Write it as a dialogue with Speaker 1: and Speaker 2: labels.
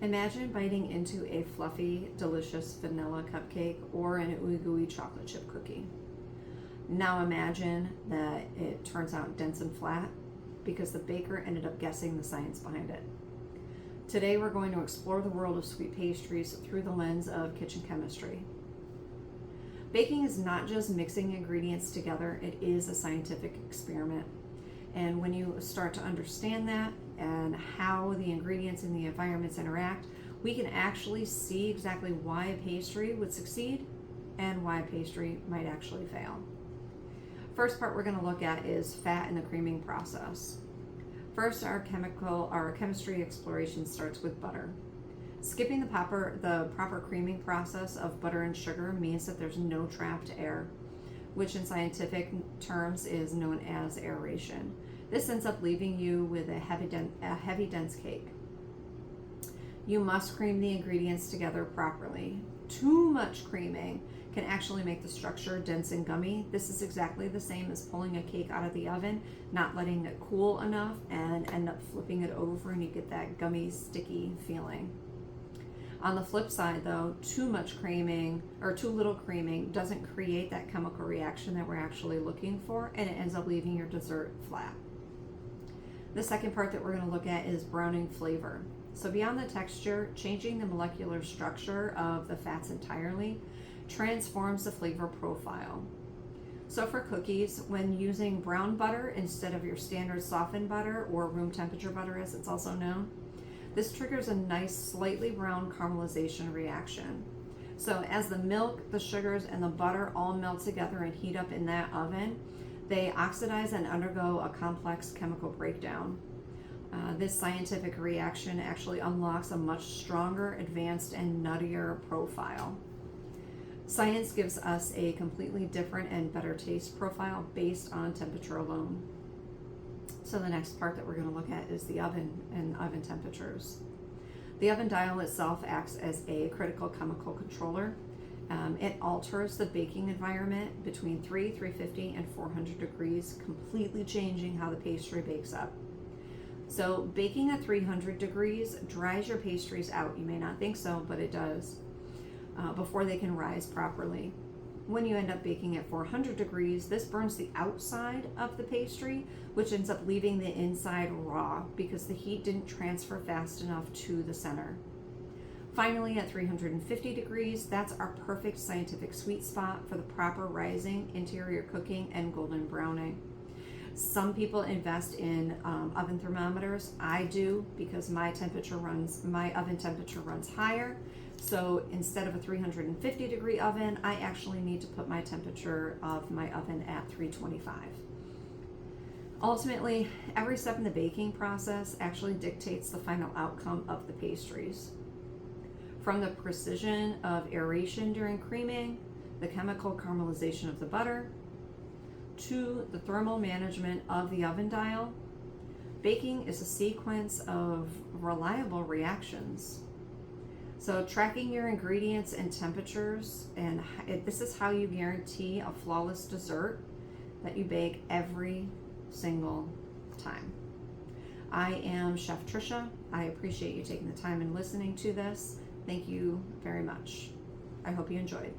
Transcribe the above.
Speaker 1: Imagine biting into a fluffy, delicious vanilla cupcake or an ooey gooey chocolate chip cookie. Now imagine that it turns out dense and flat because the baker ended up guessing the science behind it. Today we're going to explore the world of sweet pastries through the lens of kitchen chemistry. Baking is not just mixing ingredients together, it is a scientific experiment. And when you start to understand that and how the ingredients and the environments interact, we can actually see exactly why a pastry would succeed and why a pastry might actually fail. First part we're going to look at is fat in the creaming process. First, our chemistry exploration starts with butter. Skipping the proper creaming process of butter and sugar means that there's no trapped air, which in scientific terms is known as aeration. This ends up leaving you with a heavy, dense cake. You must cream the ingredients together properly. Too much creaming can actually make the structure dense and gummy. This is exactly the same as pulling a cake out of the oven, not letting it cool enough, and end up flipping it over and you get that gummy, sticky feeling. On the flip side though, too much creaming or too little creaming doesn't create that chemical reaction that we're actually looking for, and it ends up leaving your dessert flat. The second part that we're going to look at is browning flavor. So beyond the texture, changing the molecular structure of the fats entirely transforms the flavor profile. So for cookies, when using brown butter instead of your standard softened butter or room temperature butter as it's also known, this triggers a nice slightly brown caramelization reaction. So as the milk, the sugars, and the butter all melt together and heat up in that oven, they oxidize and undergo a complex chemical breakdown. This scientific reaction actually unlocks a much stronger, advanced, and nuttier profile. Science gives us a completely different and better taste profile based on temperature alone. So the next part that we're going to look at is the oven and oven temperatures. The oven dial itself acts as a critical chemical controller. It alters the baking environment between 350, and 400 degrees, completely changing how the pastry bakes up. So baking at 300 degrees dries your pastries out. You may not think so, but it does, before they can rise properly. When you end up baking at 400 degrees, this burns the outside of the pastry, which ends up leaving the inside raw because the heat didn't transfer fast enough to the center. Finally, at 350 degrees, that's our perfect scientific sweet spot for the proper rising, interior cooking, and golden browning. Some people invest in oven thermometers. I do because my oven temperature runs higher. So instead of a 350 degree oven, I actually need to put my temperature of my oven at 325. Ultimately, every step in the baking process actually dictates the final outcome of the pastries. From the precision of aeration during creaming, the chemical caramelization of the butter, to the thermal management of the oven dial, baking is a sequence of reliable reactions. So tracking your ingredients and temperatures, and this is how you guarantee a flawless dessert that you bake every single time. I am Chef Trisha. I appreciate you taking the time and listening to this. Thank you very much. I hope you enjoyed.